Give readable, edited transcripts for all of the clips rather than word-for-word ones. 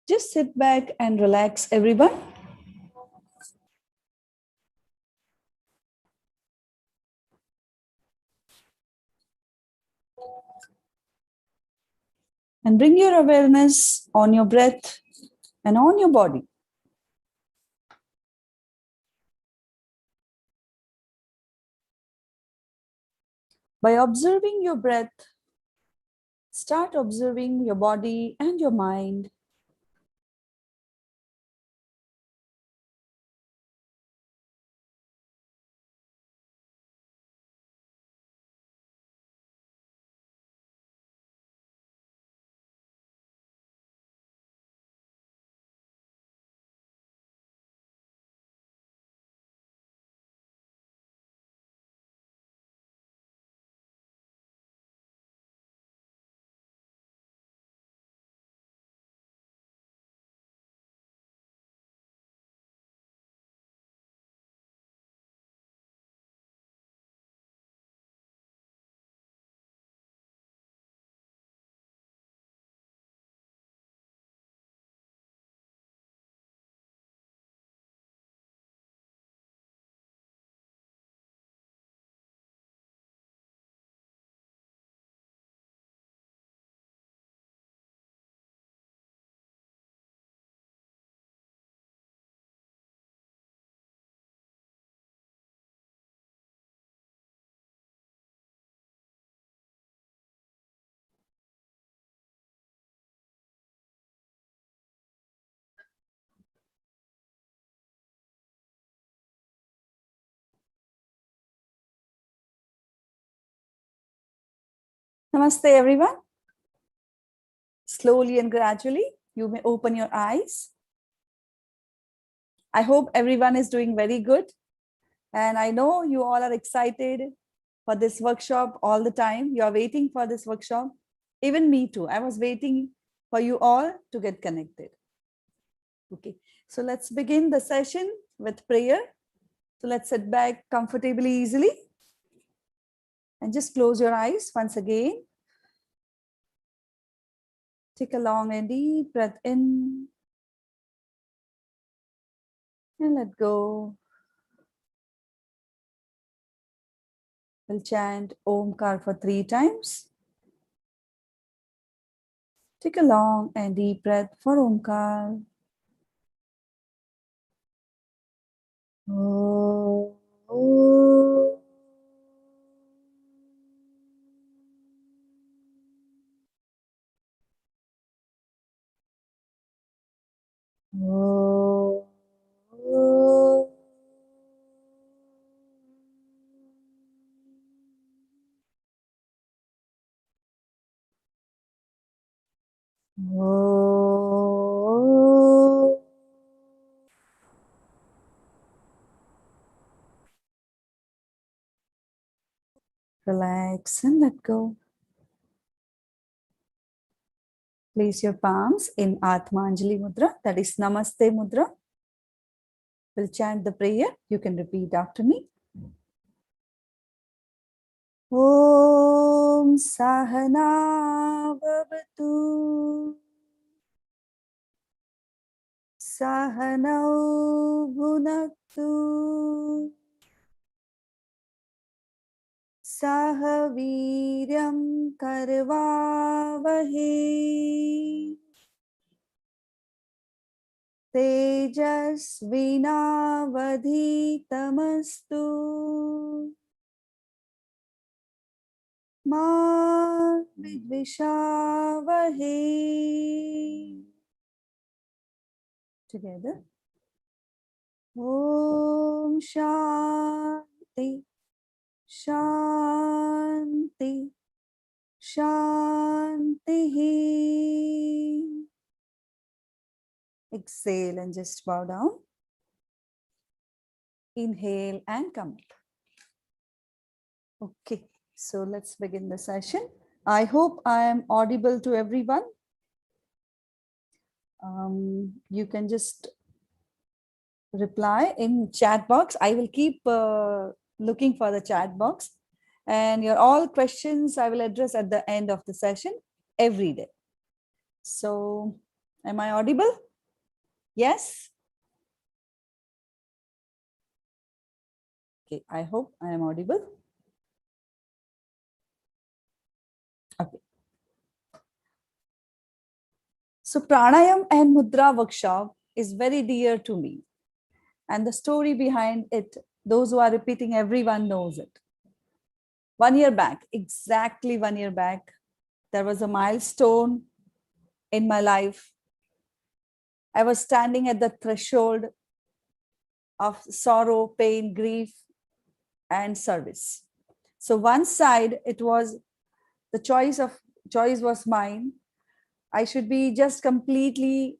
Just sit back and relax, everyone. And bring your awareness on your breath and on your body. By observing your breath, start observing your body and your mind. Namaste, everyone. Slowly and gradually, you may open your eyes. I hope everyone is doing very good. And I know you all are excited for this workshop all the time. You are waiting for this workshop. Even me too. I was waiting for you all to get connected. Okay, so let's begin the session with prayer. So let's sit back comfortably, easily. And just close your eyes once again. Take a long and deep breath in. And let go. We'll chant Omkar for 3 times. Take a long and deep breath for Omkar. Oh, oh. Oh, oh. Oh. Relax and let go. Place your palms in Atmanjali Mudra, that is Namaste Mudra. We'll chant the prayer. You can repeat after me. Om Sahana Bhavatu Sahanau Bhunaktu Sahaviryam Karvavahe Tejasvinavadhitamastu Ma Vidvishavahe. Together. Om Shanti, Shanti, Shanti. Exhale and just bow down. Inhale and come up. Okay, so let's begin the session. I hope I am audible to everyone. You can just reply in chat box. I will keep looking for the chat box, and your all questions I will address at the end of the session every day. So Am I audible? Yes? Okay, I hope I am audible. Okay. So Pranayam and Mudra workshop is very dear to me. And the story behind it, those who are repeating, everyone knows it. 1 year back, exactly 1 year back, there was a milestone in my life. I was standing at the threshold of sorrow, pain, grief, and service. So one side, it was the choice was mine. I should be just completely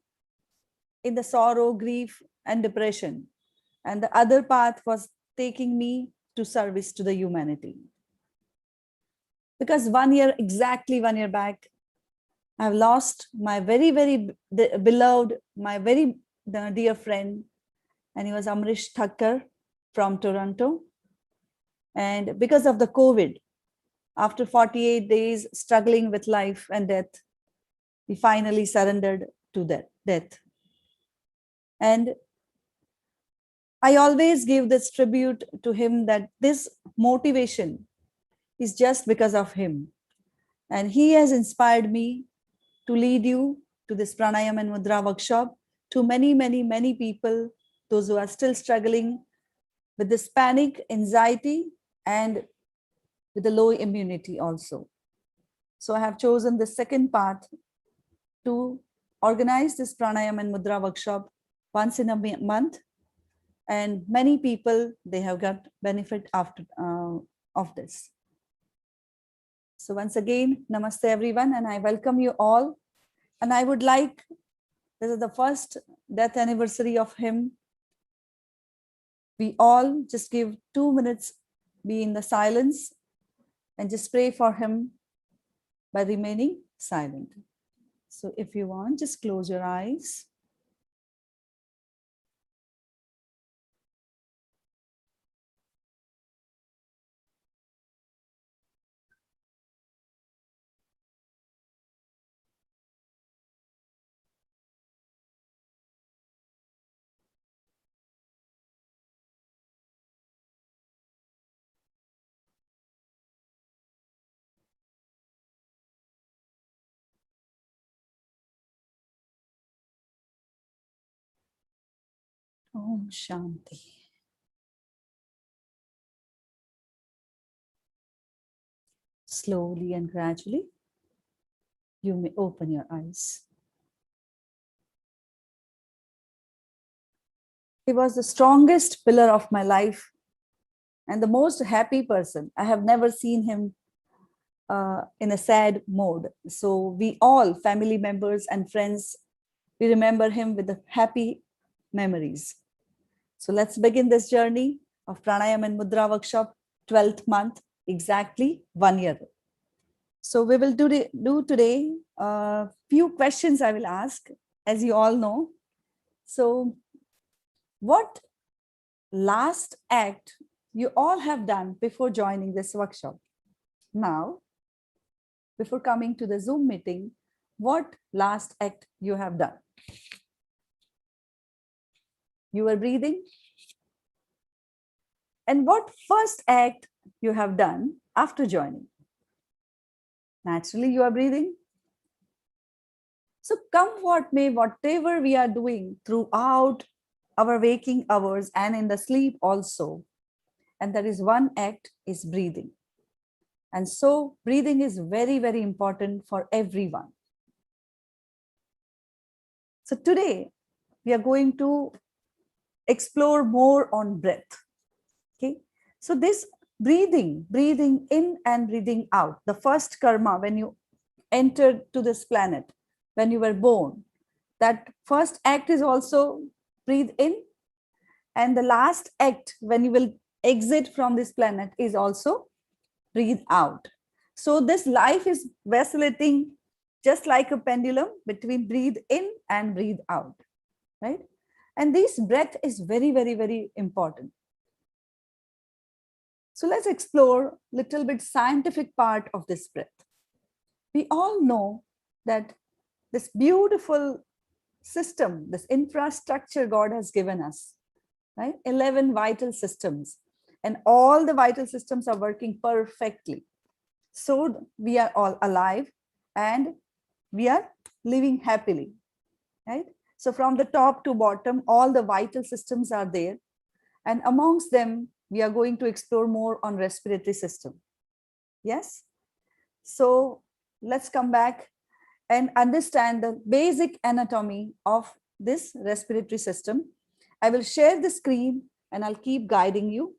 in the sorrow, grief, and depression. And the other path was taking me to service to the humanity. Because 1 year, exactly 1 year back, I've lost my very, very beloved, my very dear friend, and he was Amrish Thakkar from Toronto. And because of the COVID, after 48 days struggling with life and death, he finally surrendered to death. And I always give this tribute to him, that this motivation is just because of him. And he has inspired me to lead you to this Pranayam and Mudra workshop, to many, many, many people, those who are still struggling with this panic, anxiety, and with the low immunity also. So I have chosen the second part to organize this Pranayam and Mudra workshop once in a month. And many people, they have got benefit after of this. So once again, namaste everyone, and I welcome you all. And I would like, this is the first death anniversary of him. We all just give 2 minutes, be in the silence, and just pray for him by remaining silent. So if you want, just close your eyes. Om Shanti. Slowly and gradually, you may open your eyes. He was the strongest pillar of my life and the most happy person. I have never seen him in a sad mode. So we all, family members and friends, we remember him with the happy memories. So let's begin this journey of Pranayam and Mudra workshop, 12th month, exactly 1 year. So we will do today a few questions I will ask, as you all know. So what last act you all have done before joining this workshop? Now, before coming to the Zoom meeting, what last act you have done? You were breathing? And what first act you have done after joining? Naturally, you are breathing. So come what may, whatever we are doing throughout our waking hours and in the sleep also, and there is one act is breathing. And so breathing is very, very important for everyone. So today we are going to explore more on breath. Okay. So this breathing in and breathing out, the first karma when you entered to this planet, when you were born, that first act is also breathe in, and the last act when you will exit from this planet is also breathe out. So this life is vacillating just like a pendulum between breathe in and breathe out, right? And this breath is very, very, very important. So let's explore a little bit scientific part of this breath. We all know that this beautiful system, this infrastructure God has given us, right? 11 vital systems, and all the vital systems are working perfectly. So we are all alive and we are living happily, right? So from the top to bottom, all the vital systems are there. And amongst them, we are going to explore more on respiratory system. Yes. So let's come back and understand the basic anatomy of this respiratory system. I will share the screen and I'll keep guiding you.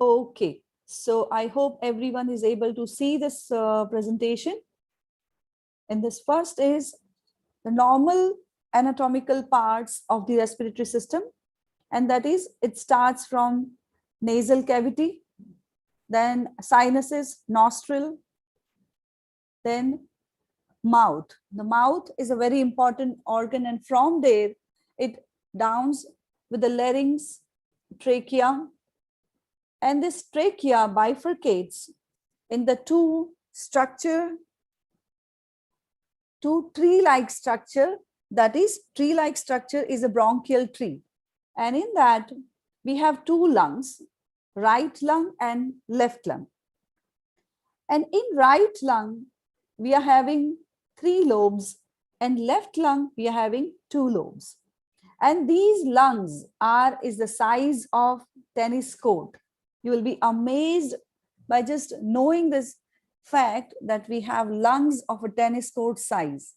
Okay, so I hope everyone is able to see this presentation. And this first is the normal anatomical parts of the respiratory system. And that is, it starts from nasal cavity, then sinuses, nostril, then mouth. The mouth is a very important organ, and from there it downs with the larynx, trachea, and this trachea bifurcates in the two tree-like structure. That is, tree-like structure is a bronchial tree, and in that we have two lungs, right lung and left lung. And in right lung we are having 3 lobes, and left lung we are having 2 lobes. And these lungs is the size of tennis court. You will be amazed by just knowing this fact that we have lungs of a tennis court size.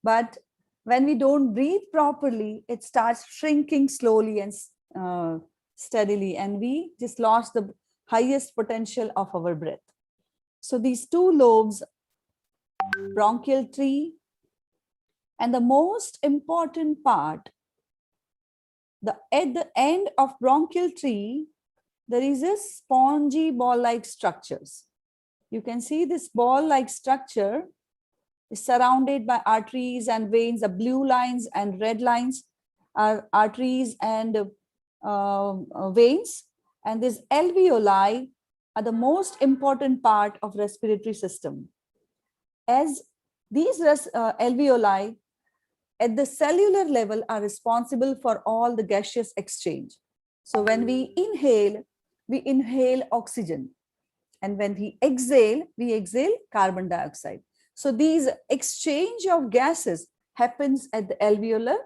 But when we don't breathe properly, it starts shrinking slowly and steadily, and we just lost the highest potential of our breath. So these 2 lobes, bronchial tree, and the most important part, at the end of bronchial tree, there is a spongy ball-like structures. You can see this ball-like structure is surrounded by arteries and veins. The blue lines and red lines are arteries and veins. And these alveoli are the most important part of respiratory system. As these alveoli at the cellular level are responsible for all the gaseous exchange. So when we inhale oxygen. And when we exhale carbon dioxide. So these exchange of gases happens at the alveolar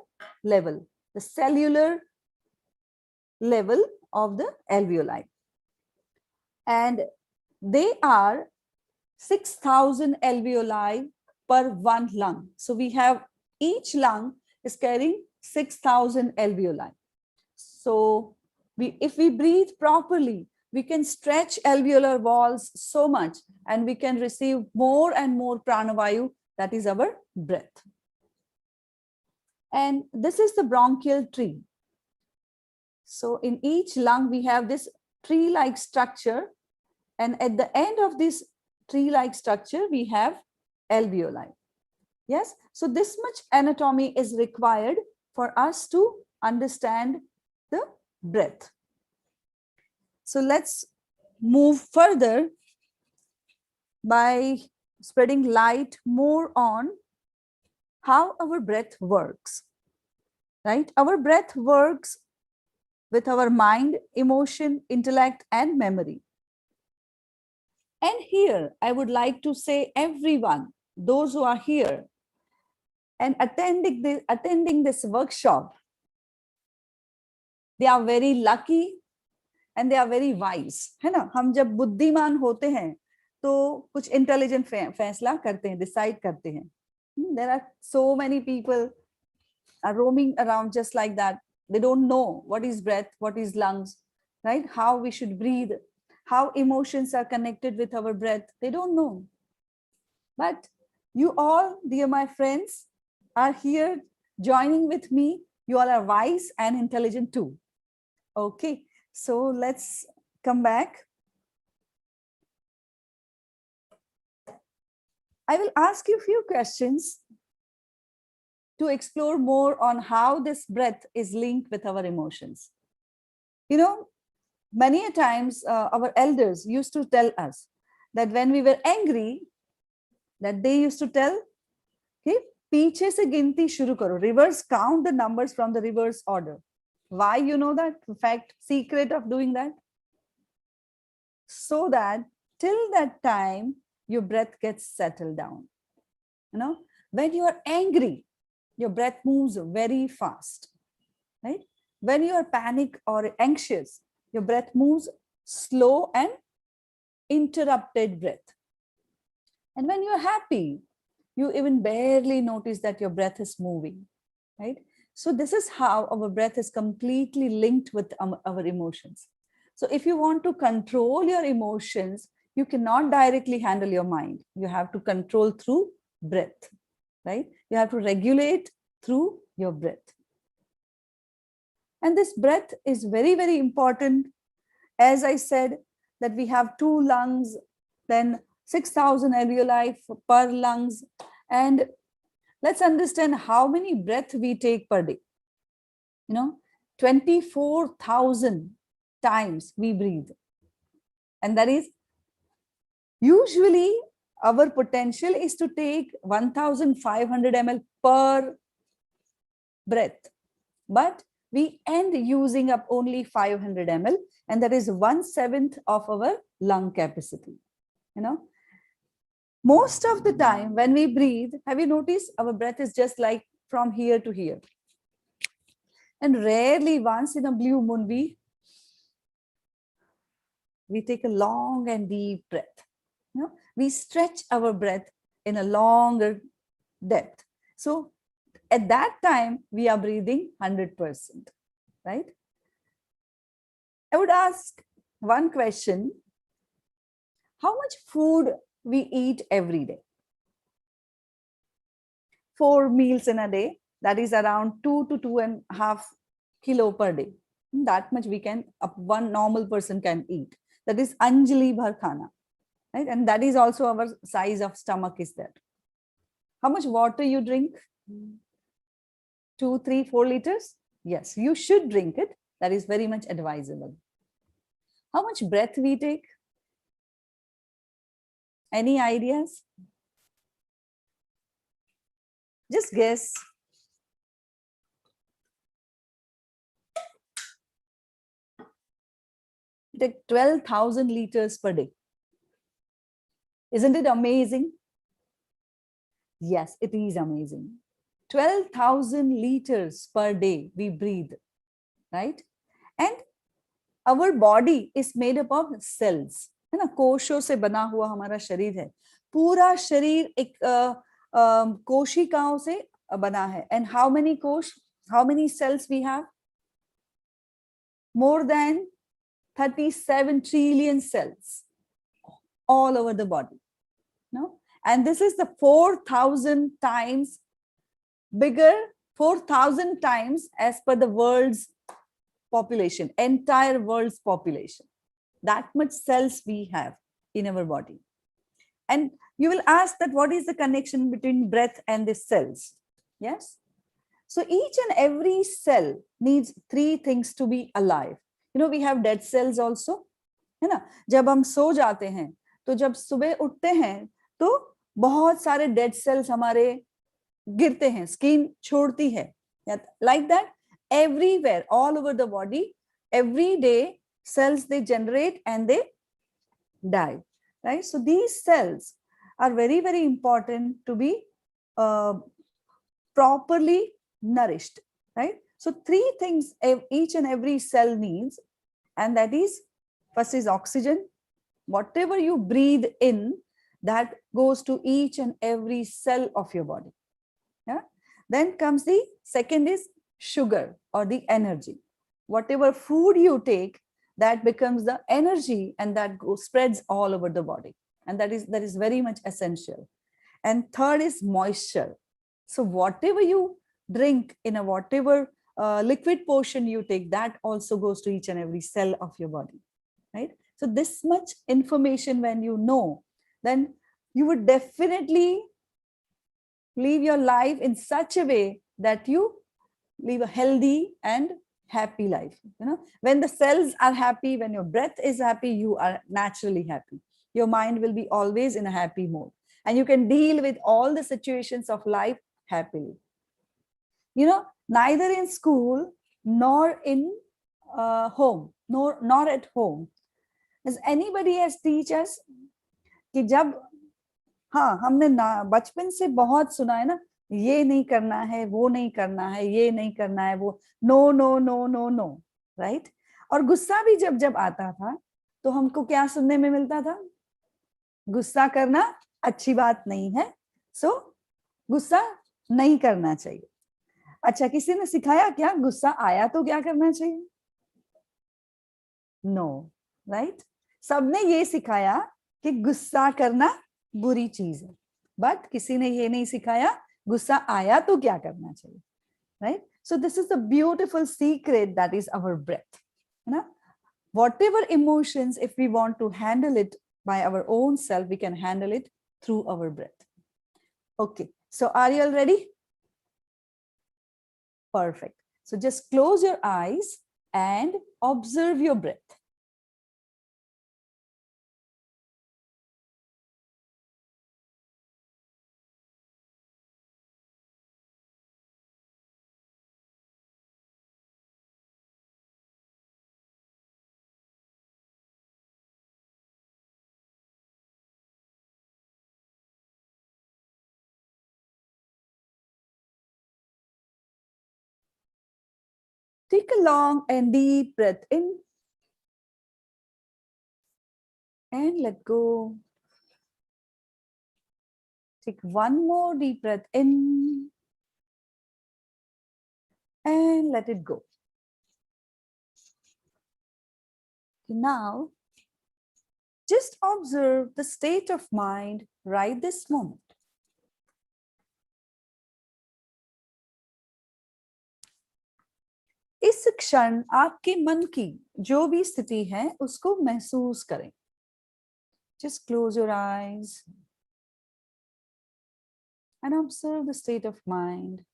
level, the cellular level of the alveoli. And they are 6,000 alveoli per 1 lung. So we have each lung is carrying 6,000 alveoli. So if we breathe properly, we can stretch alveolar walls so much, and we can receive more and more pranavayu, that is our breath. And this is the bronchial tree. So in each lung, we have this tree-like structure, and at the end of this tree-like structure, we have alveoli. Yes, so this much anatomy is required for us to understand the breath. So let's move further by spreading light more on how our breath works, right? Our breath works with our mind, emotion, intellect, and memory. And here, I would like to say everyone, those who are here and attending this workshop, they are very lucky and they are very wise, है ना? हम जब बुद्धिमान होते हैं तो कुछ intelligent फैसला करते हैं, डिसाइड करते हैं. There are so many people are roaming around just like that. They don't know what is breath, what is lungs, right? How we should breathe, how emotions are connected with our breath. They don't know. But you all, dear my friends, are here joining with me. You all are wise and intelligent too. Okay. So let's come back. I will ask you a few questions to explore more on how this breath is linked with our emotions. You know, many a times our elders used to tell us that when we were angry, that they used to tell, okay, पीछे से गिनती शुरू करो, reverse count the numbers from the reverse order. Why you know that? In fact, secret of doing that? So that till that time, your breath gets settled down. You know, when you are angry, your breath moves very fast, right? When you are panic or anxious, your breath moves slow and interrupted breath. And when you're happy, you even barely notice that your breath is moving, right? So this is how our breath is completely linked with our emotions. So if you want to control your emotions, you cannot directly handle your mind. You have to control through breath, right? You have to regulate through your breath. And this breath is very, very important. As I said, that we have 2 lungs, then 6,000 alveoli per lungs. And let's understand how many breaths we take per day. You know, 24,000 times we breathe. And that is usually our potential is to take 1,500 ml per breath. But we end using up only 500 ml, and that is 1/7 of our lung capacity. You know, most of the time when we breathe, have you noticed our breath is just like from here to here? And rarely once in a blue moon, we take a long and deep breath. You know, we stretch our breath in a longer depth. So at that time, we are breathing 100%, right? I would ask one question: how much food we eat every day? 4 meals in a day, that is around 2 to 2.5 kilo per day. That much we can, one normal person can eat. That is Anjali Bhar Khana, right? And that is also our size of stomach is there. How much water you drink? 2, 3, 4 liters? Yes, you should drink it. That is very much advisable. How much breath we take? Any ideas? Just guess. We take 12,000 liters per day. Isn't it amazing? Yes, it is amazing. 12,000 liters per day we breathe, right? And our body is made up of cells. है ना, कोशों से बना हुआ हमारा शरीर है. पूरा शरीर एक कोशिकाओं से बना है. And how many कोश? How many cells we have? More than 37 trillion cells all over the body. No? And this is the 4,000 times bigger, 4,000 times as per the world's population, entire world's population. That much cells we have in our body. And you will ask that what is the connection between breath and the cells? Yes. So each and every cell needs 3 things to be alive. You know, we have dead cells also. है ना, जब हम सो जाते हैं तो जब सुबह उठते हैं तो बहुत सारे डेड सेल्स हमारे गिरते हैं, स्किन छोड़ती है. Like that, everywhere, all over the body, every day, cells they generate and they die, right? So these cells are very, very important to be properly nourished, right? So 3 things each and every cell needs, and that is, first is oxygen. Whatever you breathe in, that goes to each and every cell of your body. Yeah. Then comes the second is sugar or the energy. Whatever food you take, that becomes the energy, and that spreads all over the body. And that is very much essential. And third is moisture. So whatever you drink in a whatever liquid portion you take, that also goes to each and every cell of your body, right? So this much information when you know, then you would definitely live your life in such a way that you live a healthy and happy life. When the cells are happy, when your breath is happy, you are naturally happy. Your mind will be always in a happy mode, and you can deal with all the situations of life happily. Neither in school nor in home, nor at home, as anybody has teach us कि जब हाँ हमने बचपन से बहुत सुना है ना, ये नहीं करना है, वो नहीं करना है, ये नहीं करना है, वो no no no no no, right? और गुस्सा भी जब जब आता था तो हमको क्या सुनने में मिलता था? गुस्सा करना अच्छी बात नहीं है, सो गुस्सा नहीं करना चाहिए. अच्छा, किसी ने सिखाया क्या गुस्सा आया तो क्या करना चाहिए? No, right? सबने ये सिखाया कि गुस्सा करना बुरी चीज है, बट किसी ने ये नहीं सिखाया गुस्सा आया तो क्या करना चाहिए, right? So this is the beautiful secret, that is our breath. Whatever emotions, if we want to handle it by our own self, we can handle it through our breath. Okay, so are you all ready? Perfect. So just close your eyes and observe your breath. Take a long and deep breath in and let go. Take one more deep breath in and let it go. Now, just observe the state of mind right this moment. इस क्षण आपके मन की जो भी स्थिति है उसको महसूस करें. Just close your eyes and observe the state of mind.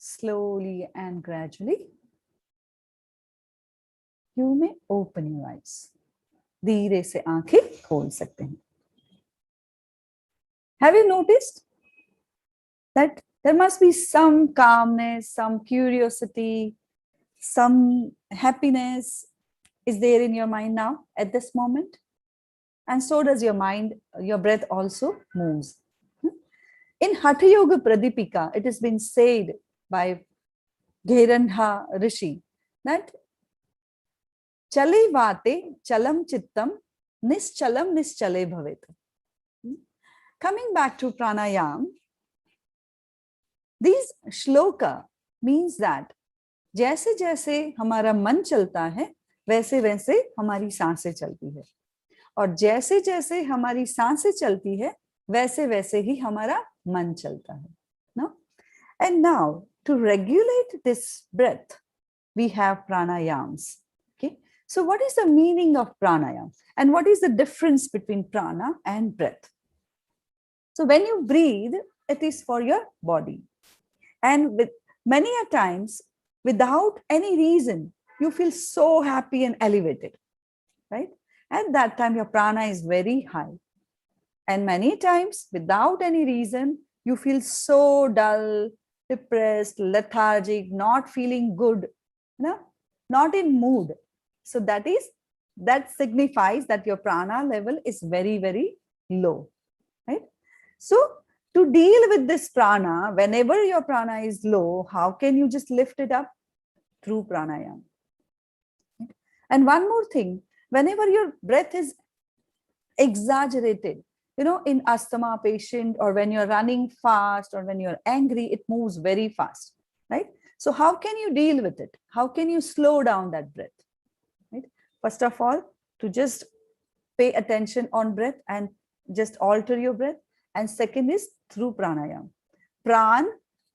Slowly and gradually, you may open your eyes. धीरे से आंखें खोल सकते हैं. Have you noticed that there must be some calmness, some curiosity, some happiness is there in your mind now at this moment? And so does your mind, your breath also moves. In Hatha Yoga Pradipika, it has been said by Gherandha Rishi that Chale vate chalam chittam nischalam nischale bhavet. Coming back to pranayam, this shloka means that जैसे जैसे हमारा मन चलता है वैसे वैसे हमारी सांसें चलती है, और जैसे जैसे हमारी सांसें चलती है वैसे वैसे ही हमारा मन चलता है. No? And now to regulate this breath, we have pranayams. Okay, so what is the meaning of pranayam and what is the difference between prana and breath? So when you breathe, it is for your body, and with many a times without any reason you feel so happy and elevated, right? At that time your prana is very high, and many times without any reason you feel so dull, depressed, lethargic, not feeling good, not in mood. So that signifies that your prana level is very, very low, right? So to deal with this prana, whenever your prana is low, how can you just lift it up? Through pranayama. And one more thing, whenever your breath is exaggerated, in asthma patient, or when you're running fast, or when you're angry, it moves very fast, right? So how can you deal with it? How can you slow down that breath, right? First of all, to just pay attention on breath and just alter your breath. And second is through pranayam. Pran,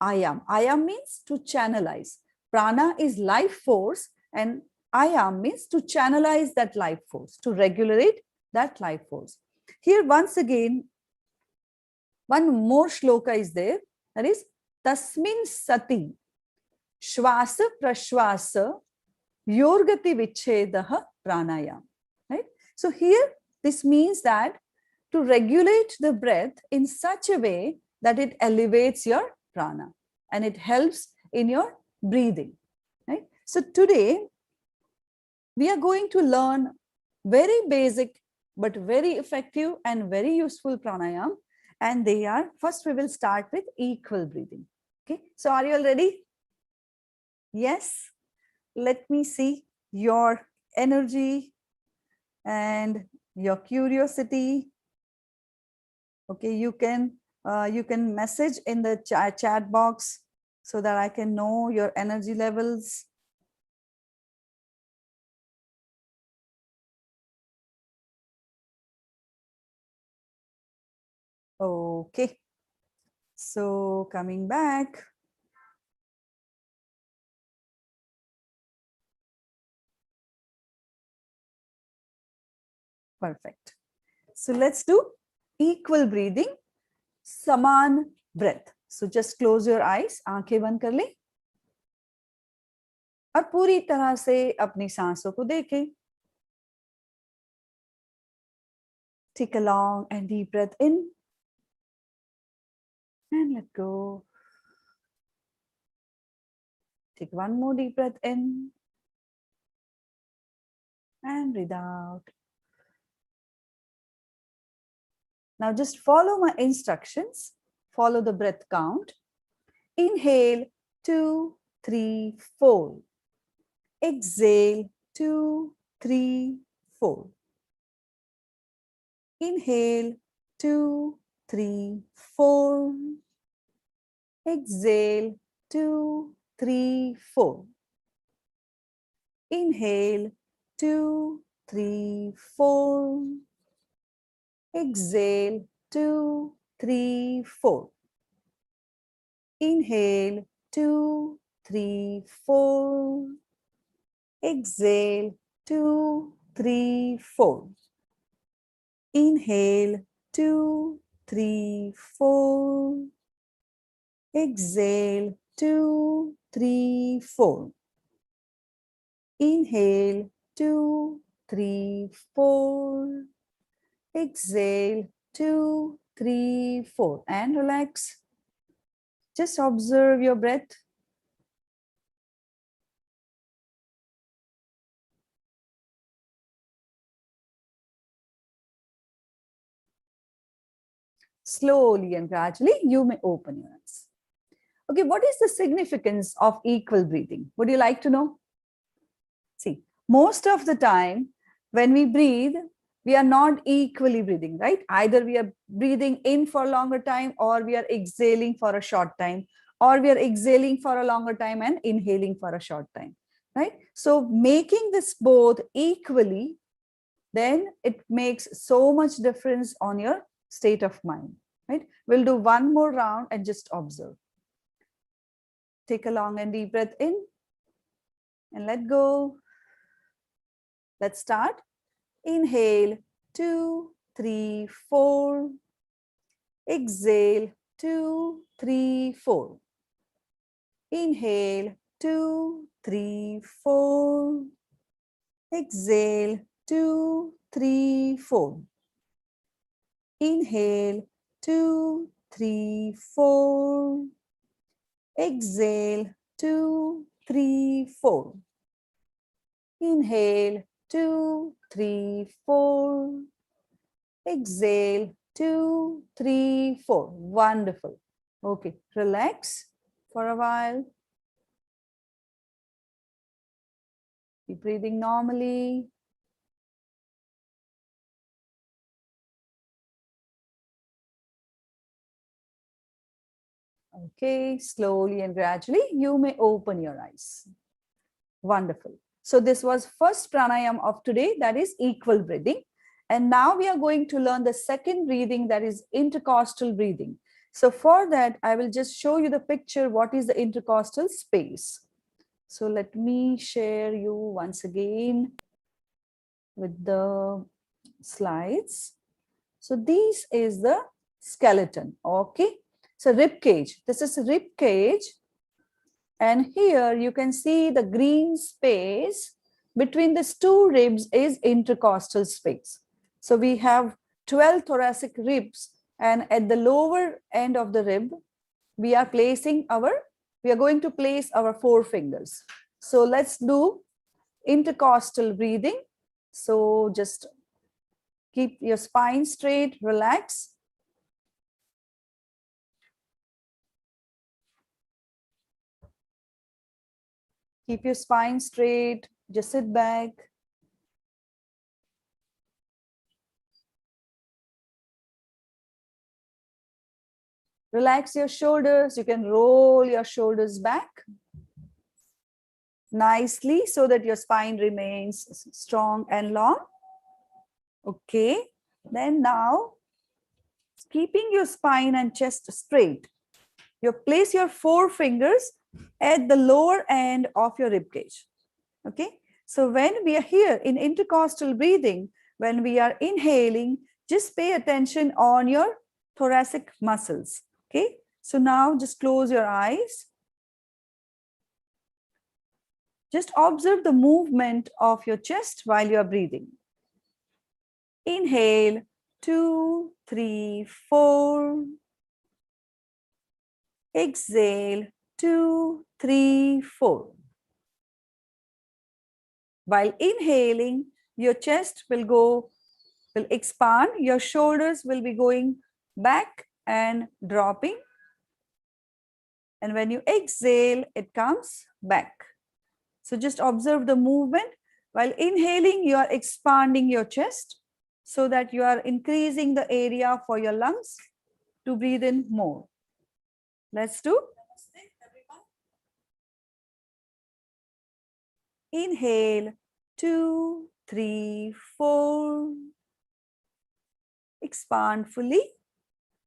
ayam. Ayam means to channelize. Prana is life force and ayam means to channelize that life force, to regulate that life force. Here once again, one more shloka is there, that is tasmin sati shvasa prashvasa yorgati vichedah pranayam. Right? So here this means that to regulate the breath in such a way that it elevates your prana and it helps in your breathing. Right? So today we are going to learn very basic but very effective and very useful pranayam. And they are, first we will start with equal breathing. Okay, so are you all ready? Yes. Let me see your energy and your curiosity. Okay, you can message in the chat box so that I can know your energy levels. Okay, so coming back. Perfect. So let's do equal breathing, saman breath. So just close your eyes, आंखें बंद कर लें और पूरी तरह से अपनी सांसों को देखें. Take a long and deep breath in and let go. Take one more deep breath in and breathe out. Now just follow my instructions. Follow the breath count. Inhale, 2, 3, 4. Exhale, 2, 3, 4. Inhale, 2, 3, 4. Exhale, 2, 3, 4. Inhale, 2, 3, 4. Exhale, 2, 3, 4. Inhale, 2, 3, 4. Exhale, 2, 3, 4. Inhale, 2, 3, 4. Exhale, 2, 3, 4. Inhale, 2, 3, 4. Exhale, 2, 3, 4. And relax. Just observe your breath. Slowly and gradually, you may open your eyes. Okay, what is the significance of equal breathing? Would you like to know? See, most of the time when we breathe, we are not equally breathing, right? Either we are breathing in for a longer time or we are exhaling for a short time, or we are exhaling for a longer time and inhaling for a short time, right? So making this both equally, then it makes so much difference on your state of mind, right? We'll do one more round and just observe. Take a long and deep breath in and let go. Let's start. Inhale, 2, 3, 4. Exhale, 2, 3, 4. Inhale, 2, 3, 4. Exhale, 2, 3, 4. Inhale, 2, 3, 4. Exhale, 2, 3, 4. Inhale, 2, 3, 4. Exhale, 2, 3, 4. Wonderful. Okay, relax for a while. Keep breathing normally. Okay, slowly and gradually, you may open your eyes. Wonderful. So this was first pranayam of today, that is equal breathing. And now we are going to learn the second breathing, that is intercostal breathing. So for that, I will just show you the picture, what is the intercostal space. So let me share you once again with the slides. So this is the skeleton, okay? So rib cage, this is rib cage. And here you can see the green space between these two ribs is intercostal space. So we have 12 thoracic ribs, and at the lower end of the rib, we are going to place our 4 fingers. So let's do intercostal breathing. So just keep your spine straight, relax. Keep your spine straight, just sit back. Relax your shoulders. You can roll your shoulders back nicely so that your spine remains strong and long. Okay. Then now, keeping your spine and chest straight, you place your 4 fingers at the lower end of your rib cage. Okay. So when we are here in intercostal breathing, when we are inhaling, just pay attention on your thoracic muscles. Okay. So now just close your eyes. Just observe the movement of your chest while you are breathing. Inhale, 2, 3, 4. Exhale, 2, 3, 4. While inhaling, your chest will expand, your shoulders will be going back and dropping. And when you exhale, it comes back. So just observe the movement. While inhaling, you are expanding your chest so that you are increasing the area for your lungs to breathe in more. Let's do. Inhale, 2, 3, 4. Expand fully.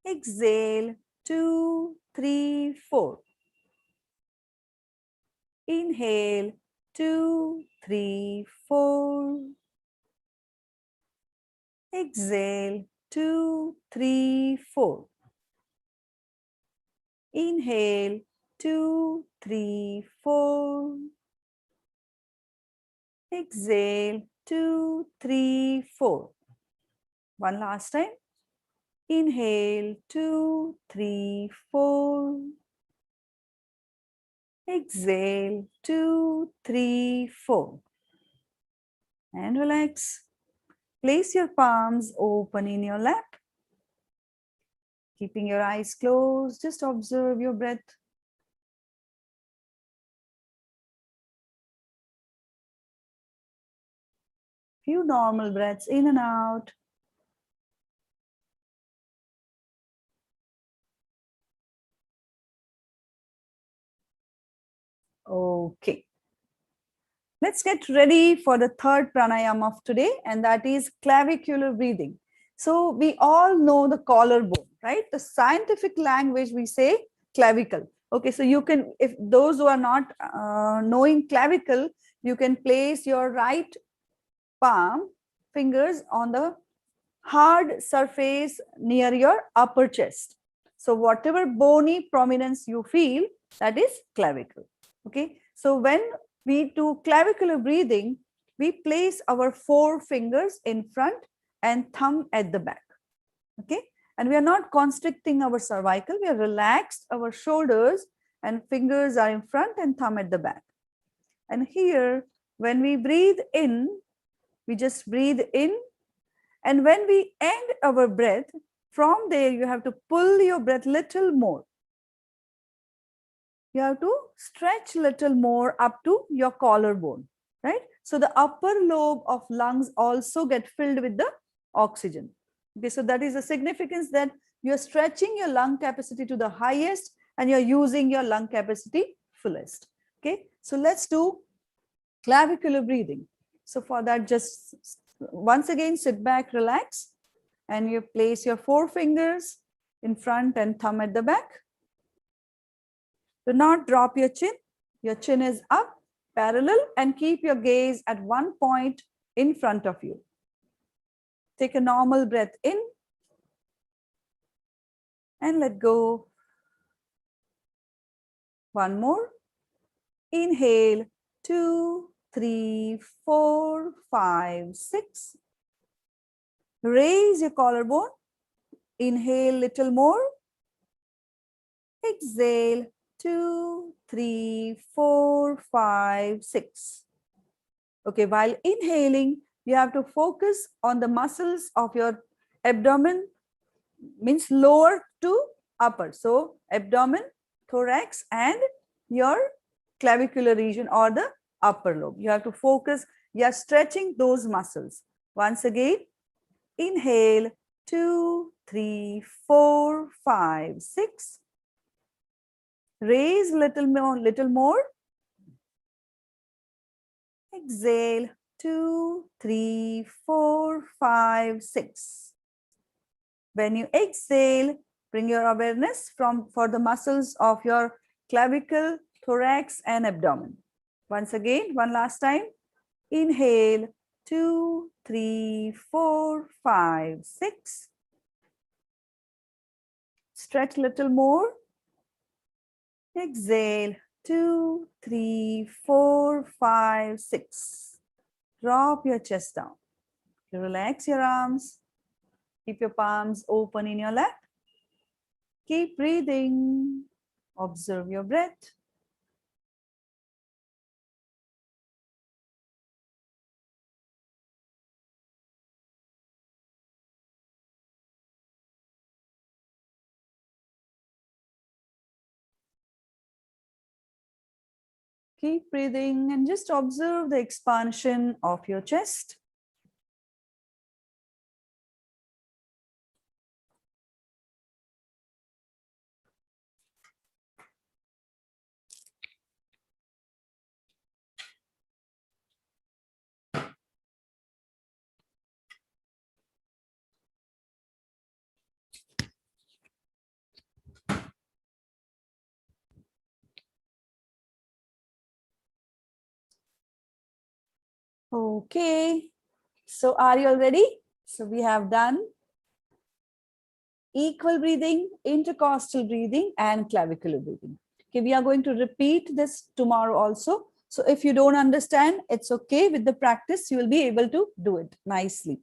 Exhale, 2, 3, 4. Inhale, 2, 3, 4. Exhale, 2, 3, 4. Inhale, 2, 3, 4. Exhale, 2, 3, 4. One last time. Inhale, 2, 3, 4. Exhale, 2, 3, 4. And relax. Place your palms open in your lap. Keeping your eyes closed, just observe your breath. Few normal breaths in and out. Okay. Let's get ready for the third pranayama of today, and that is clavicular breathing. So we all know the collarbone, right? The scientific language we say clavicle. Okay, so you can, if those who are not knowing clavicle, you can place your right palm fingers on the hard surface near your upper chest. So whatever bony prominence you feel, that is clavicle. Okay, so when we do clavicular breathing, we place our 4 fingers in front and thumb at the back. Okay, and we are not constricting our cervical, we are relaxed our shoulders, and fingers are in front and thumb at the back. And here, when we breathe in, we just breathe in. And when we end our breath, from there you have to pull your breath little more. You have to stretch little more up to your collarbone, right? So the upper lobe of lungs also get filled with the oxygen. Okay, so that is the significance that you're stretching your lung capacity to the highest and you're using your lung capacity fullest. Okay, so let's do clavicular breathing. So for that, just once again, sit back, relax, and you place your 4 fingers in front and thumb at the back. Do not drop your chin. Your chin is up, parallel, and keep your gaze at one point in front of you. Take a normal breath in and let go. One more. Inhale, 2, 3, 4, 5, 6. Raise your collarbone. Inhale little more. Exhale, 2, 3, 4, 5, 6. Okay, while inhaling, you have to focus on the muscles of your abdomen, means lower to upper. So abdomen, thorax, and your clavicular region or the upper lobe. You have to focus. You are stretching those muscles. Once again, inhale, 2, 3, 4, 5, 6. Raise little more. Exhale, 2, 3, 4, 5, 6. When you exhale, bring your awareness for the muscles of your clavicle, thorax, and abdomen. Once again, one last time. Inhale, 2, 3, 4, 5, 6. Stretch little more. Exhale, 2, 3, 4, 5, 6. Drop your chest down. Relax your arms. Keep your palms open in your lap. Keep breathing. Observe your breath. Keep breathing and just observe the expansion of your chest. Okay, so are you all ready? So we have done equal breathing, intercostal breathing, and clavicular breathing. Okay, we are going to repeat this tomorrow also. So if you don't understand, it's okay. With the practice, you will be able to do it nicely.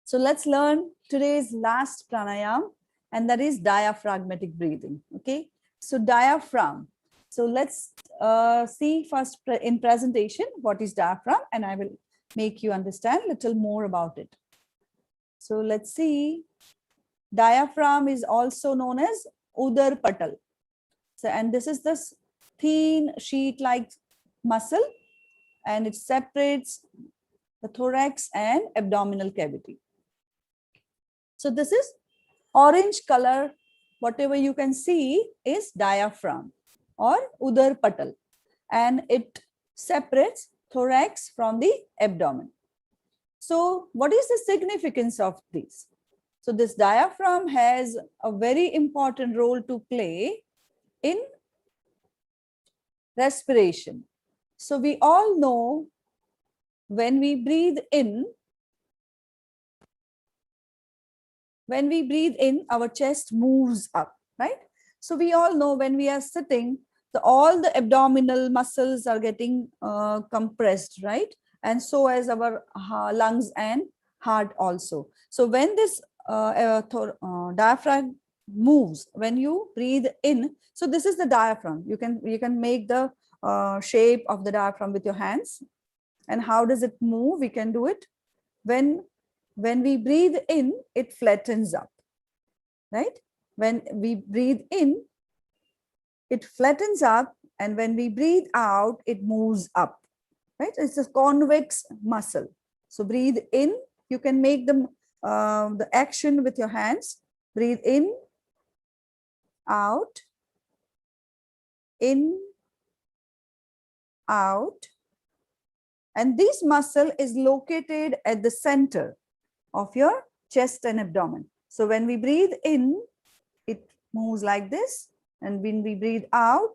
So let's learn today's last pranayam, and that is diaphragmatic breathing. Okay, so diaphragm. So let's see first in presentation what is diaphragm, and I will make you understand a little more about it. So let's see. Diaphragm is also known as udar patal. So, and this is this thin sheet-like muscle, and it separates the thorax and abdominal cavity. So this is orange color. Whatever you can see is diaphragm or udar patal, and it separates thorax from the abdomen. So what is the significance of this? So this diaphragm has a very important role to play in respiration. So we all know when we breathe in, our chest moves up, right? So we all know when we are sitting, all the abdominal muscles are getting compressed, right? And so as our lungs and heart also. So when this diaphragm moves, when you breathe in, so this is the diaphragm. You can make the shape of the diaphragm with your hands. And how does it move? We can do it when we breathe in, it flattens up, right? When we breathe in, it flattens up, and when we breathe out, it moves up, right? It's a convex muscle. So breathe in, you can make the action with your hands. Breathe in, out, in, out, And this muscle is located at the center of your chest and abdomen. So when we breathe in, it moves like this. And when we breathe out,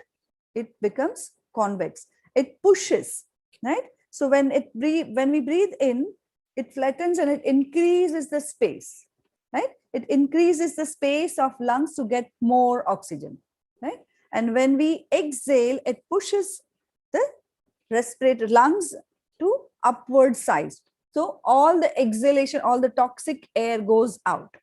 it becomes convex. It pushes, right? So when we breathe in, it flattens and it increases the space, right? It increases the space of lungs to get more oxygen, right? And when we exhale, it pushes the respiratory lungs to upward size. So all the exhalation, all the toxic air goes out,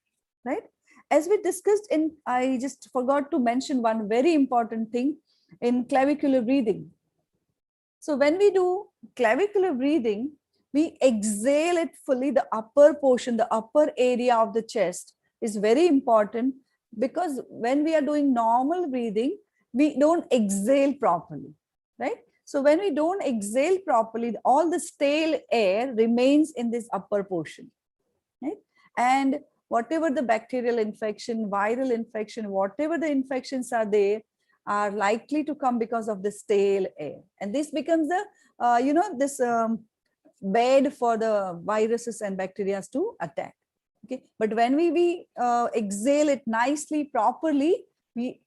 right? As we discussed in, I just forgot to mention one very important thing in clavicular breathing. So when we do clavicular breathing, we exhale it fully. The upper portion, the upper area of the chest is very important, because when we are doing normal breathing, we don't exhale properly, right? So when we don't exhale properly, all the stale air remains in this upper portion, right? And whatever the bacterial infection, viral infection, whatever the infections are there, are likely to come because of the stale air. And this becomes the, this bed for the viruses and bacteria to attack. Okay, but when we exhale it nicely, properly,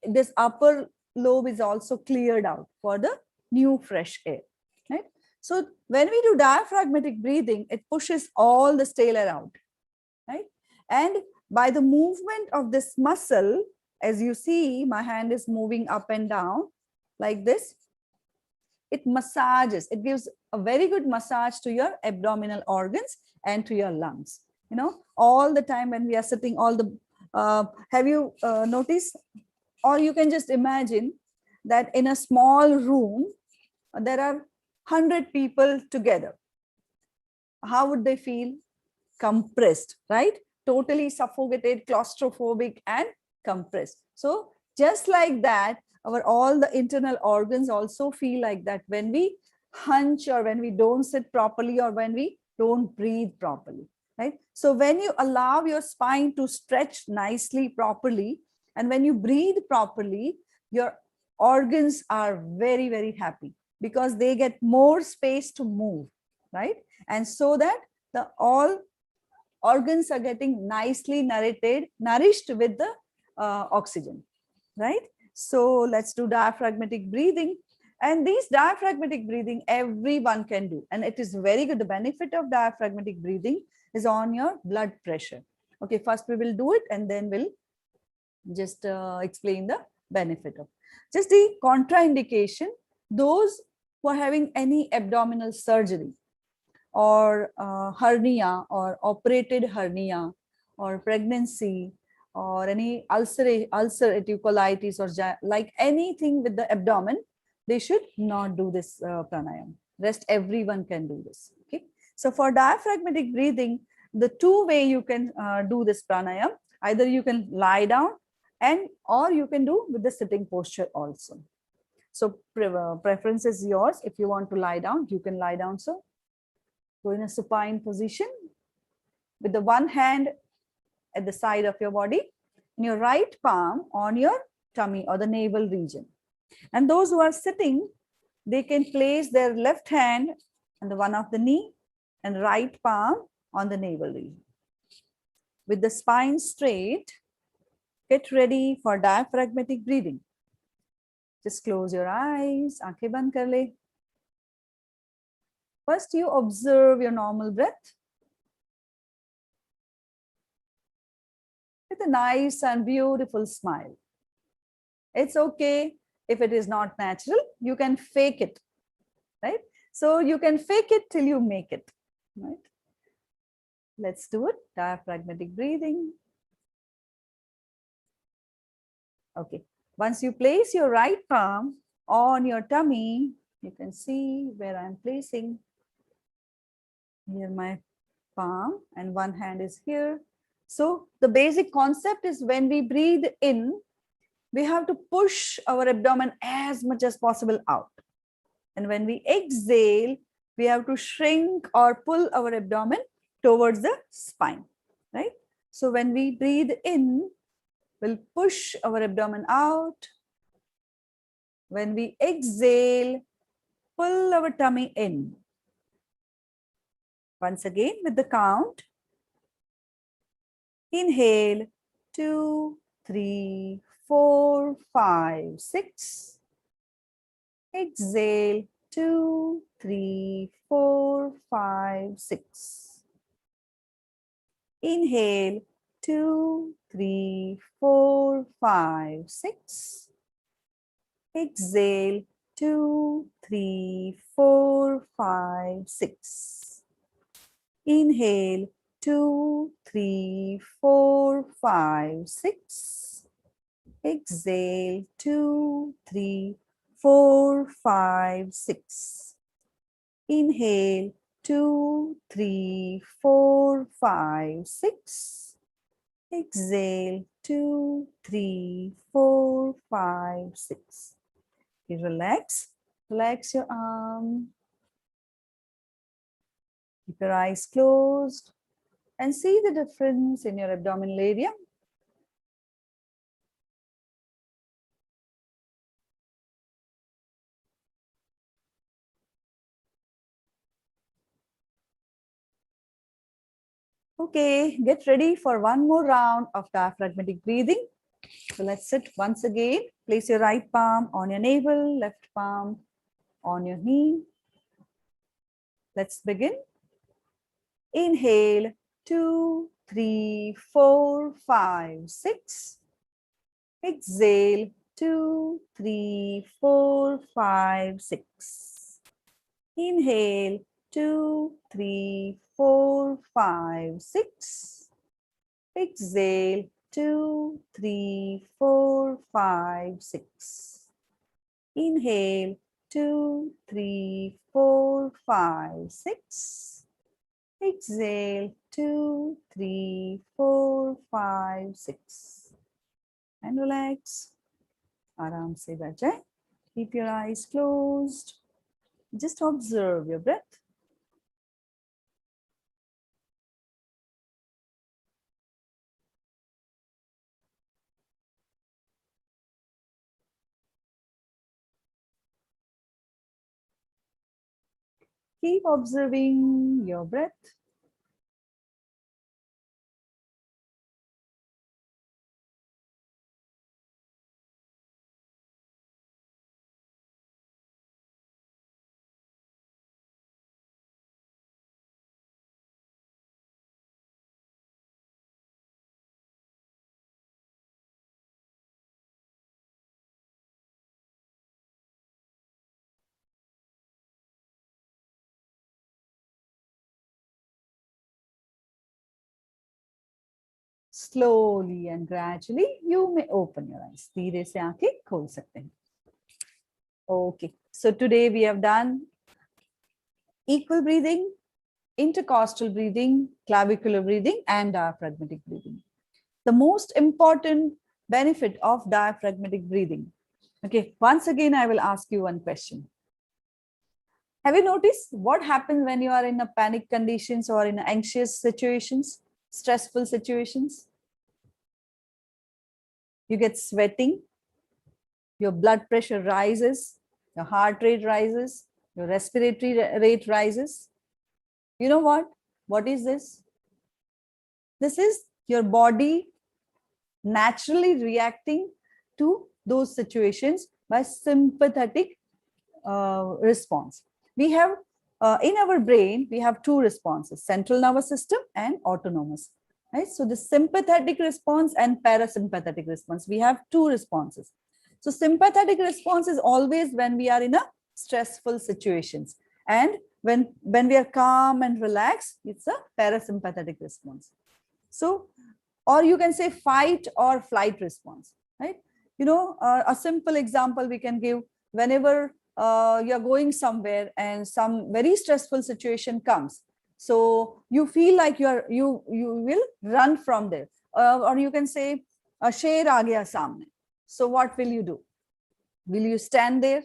this upper lobe is also cleared out for the new fresh air, right? So when we do diaphragmatic breathing, it pushes all the stale air out, right? And by the movement of this muscle, as you see, my hand is moving up and down like this. It massages, it gives a very good massage to your abdominal organs and to your lungs. You know, all the time when we are sitting, all the, have you noticed, or you can just imagine that in a small room, there are 100 people together. How would they feel? Compressed, right? Totally suffocated, claustrophobic, and compressed. So just like that, our all the internal organs also feel like that when we hunch, or when we don't sit properly, or when we don't breathe properly, right? So when you allow your spine to stretch nicely, properly, and when you breathe properly, your organs are very, very happy, because they get more space to move, right? And so that the all organs are getting nicely nourished with the oxygen, right? So let's do diaphragmatic breathing. And these diaphragmatic breathing, everyone can do. And it is very good. The benefit of diaphragmatic breathing is on your blood pressure. Okay, first we will do it, and then we'll just explain the benefit of. Just the contraindication, those who are having any abdominal surgery, or hernia, or operated hernia, or pregnancy, or any ulcerative colitis, or like anything with the abdomen, they should not do this pranayam. Rest everyone can do this. Okay, so for diaphragmatic breathing, the two way you can do this pranayam, either you can lie down, and or you can do with the sitting posture also. So preference is yours. If you want to lie down, you can lie down. So go in a supine position with the one hand at the side of your body, and your right palm on your tummy or the navel region. And those who are sitting, they can place their left hand on the one of the knee and right palm on the navel region. With the spine straight, get ready for diaphragmatic breathing. Just close your eyes, aankhein band kar le. First, you observe your normal breath with a nice and beautiful smile. It's okay if it is not natural, you can fake it, right? So you can fake it till you make it, right? Let's do it. Diaphragmatic breathing. Okay. Once you place your right palm on your tummy, you can see where I'm placing. Here my palm, and one hand is here. So the basic concept is, when we breathe in, we have to push our abdomen as much as possible out. And when we exhale, we have to shrink or pull our abdomen towards the spine, right? So when we breathe in, we'll push our abdomen out. When we exhale, pull our tummy in. Once again with the count. Inhale, 2, 3, 4, 5, 6. Exhale, 2, 3, 4, 5, 6. Inhale, 2, 3, 4, 5, 6. Exhale, 2, 3, 4, 5, 6. Inhale, 2, 3, 4, 5, 6. Exhale, 2, 3, 4, 5, 6. Inhale, 2, 3, 4, 5, 6. Exhale, 2, 3, 4, 5, 6. Okay, relax. Relax your arm. Keep your eyes closed and see the difference in your abdominal area. Okay, get ready for one more round of diaphragmatic breathing. So let's sit once again. Place your right palm on your navel, left palm on your knee. Let's begin. Inhale, 2, 3, 4, 5, 6. Exhale, 2, 3, 4, 5, 6. Inhale, 2, 3, 4, 5, 6. Exhale, 2, 3, 4, 5, 6. Inhale, 2, 3, 4, 5, 6. Exhale, 2, 3, 4, 5, 6. And relax. Aram se baith jaye. Keep your eyes closed. Just observe your breath. Keep observing your breath. Slowly and gradually, you may open your eyes. धीरे से आंखें खोल सकते हैं. Okay, so today we have done equal breathing, intercostal breathing, clavicular breathing, and diaphragmatic breathing. The most important benefit of diaphragmatic breathing. Okay, once again, I will ask you one question. Have you noticed what happens when you are in a panic conditions or in anxious situations, stressful situations? You get sweating, your blood pressure rises, your heart rate rises, your respiratory rate rises. You know what? What is this? This is your body naturally reacting to those situations by sympathetic response. We have in our brain, we have two responses, central nervous system and autonomous. Right? So the sympathetic response and parasympathetic response, we have two responses. So sympathetic response is always when we are in a stressful situations. And when we are calm and relaxed, it's a parasympathetic response. So, or you can say fight or flight response, right? You know, a simple example we can give, whenever you're going somewhere and some very stressful situation comes, so you feel like you will run from there, or you can say a sher aa gaya samne. So what will you do? Will you stand there,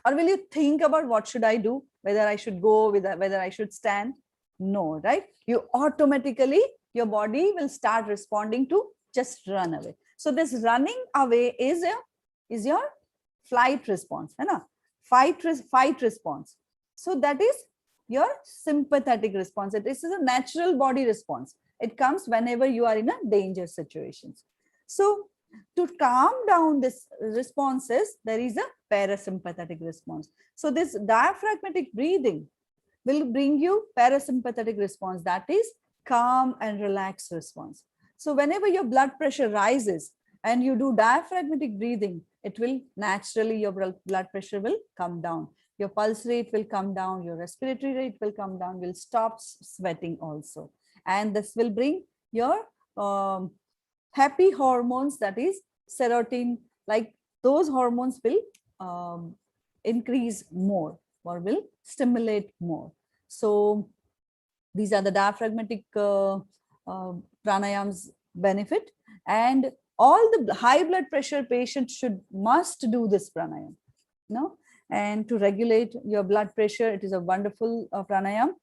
or will you think about what should I do, whether I should go, whether I should stand? No, right? You automatically, your body will start responding to just run away. So this running away is your flight response, है ना? Fight response. So that is your sympathetic response. This is a natural body response. It comes whenever you are in a danger situations. So to calm down this responses, there is a parasympathetic response. So this diaphragmatic breathing will bring you parasympathetic response, that is calm and relaxed response. So whenever your blood pressure rises and you do diaphragmatic breathing, it will naturally, your blood pressure will come down. Your pulse rate will come down, your respiratory rate will come down, will stop sweating also. And this will bring your happy hormones, that is serotonin, like those hormones will increase more or will stimulate more. So these are the diaphragmatic pranayams benefit, and all the high blood pressure patients must do this pranayam, no? And to regulate your blood pressure, it is a wonderful pranayam,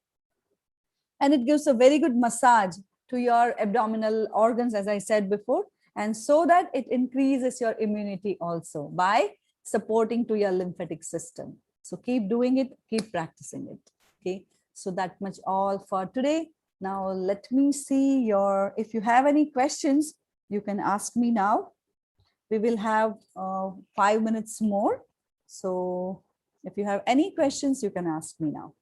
and it gives a very good massage to your abdominal organs, as I said before, and so that it increases your immunity also by supporting to your lymphatic system. So keep doing it, keep practicing it. Okay, so that much all for today. Now let me see if you have any questions, you can ask me now. We will have 5 minutes more. So if you have any questions, you can ask me now.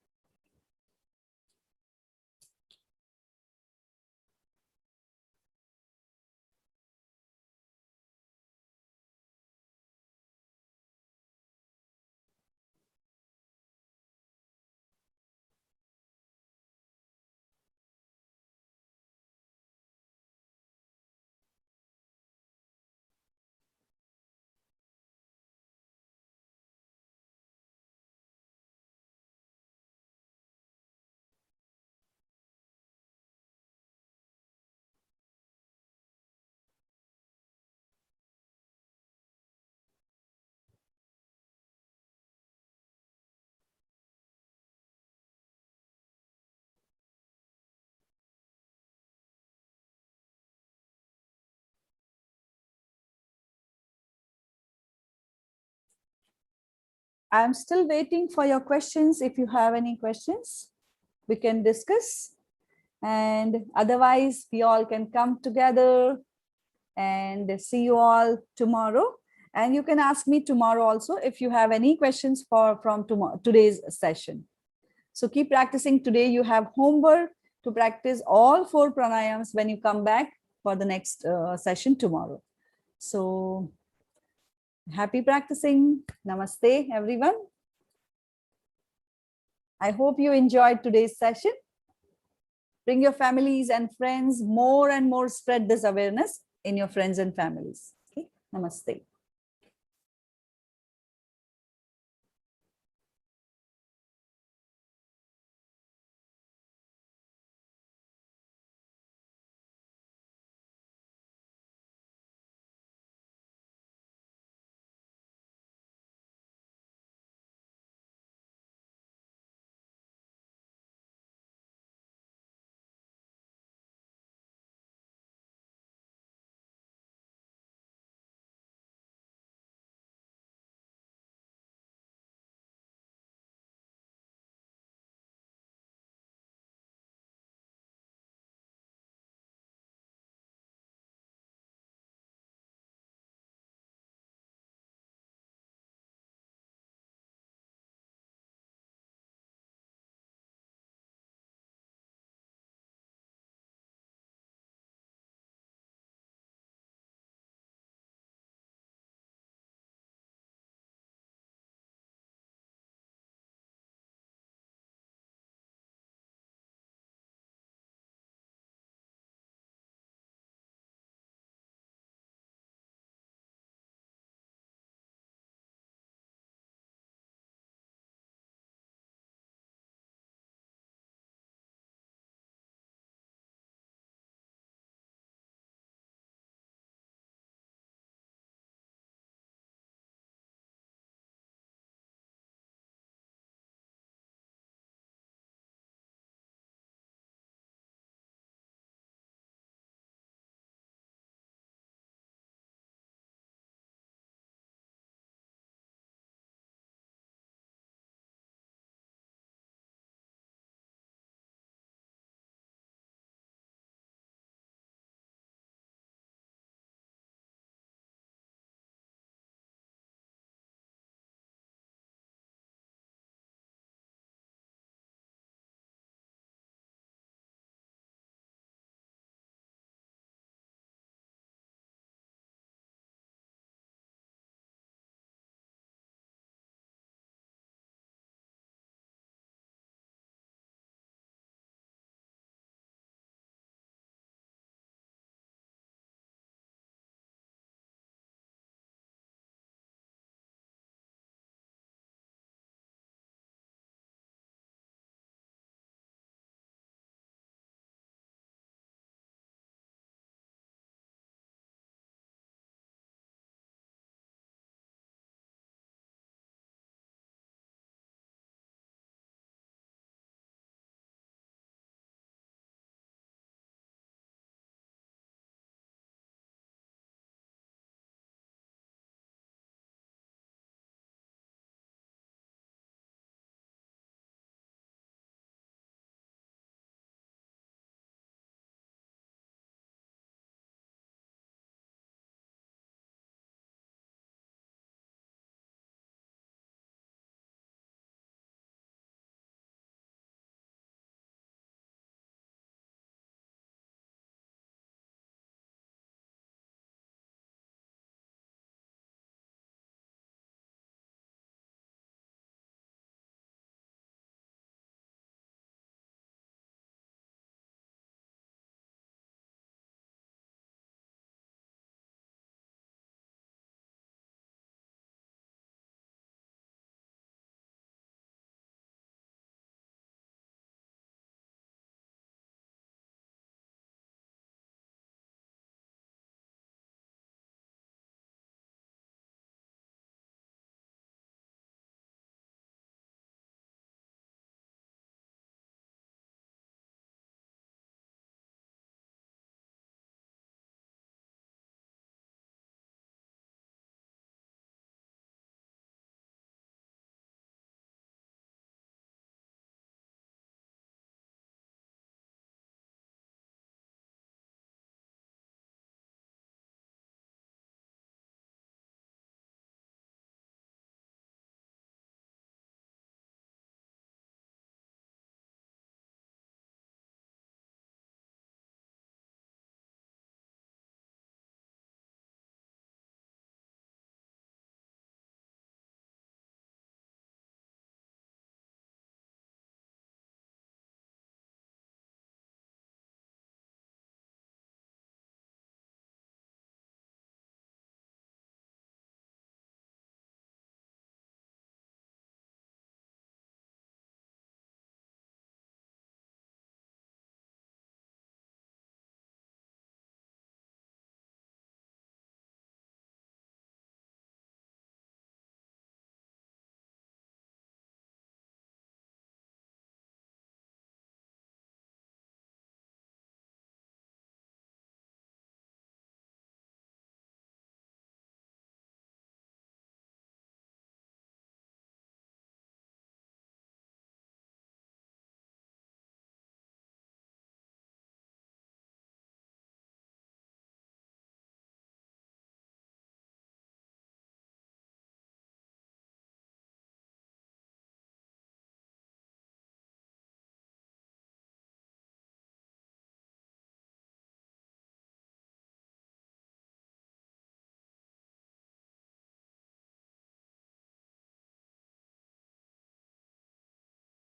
I'm still waiting for your questions. If you have any questions, we can discuss. And otherwise, we all can come together and see you all tomorrow. And you can ask me tomorrow also if you have any questions from today's session. So keep practicing. Today you have homework to practice all 4 pranayams when you come back for the next session tomorrow. So happy practicing. Namaste, everyone. I hope you enjoyed today's session. Bring your families and friends, more and more spread this awareness in your friends and families. Okay? Namaste.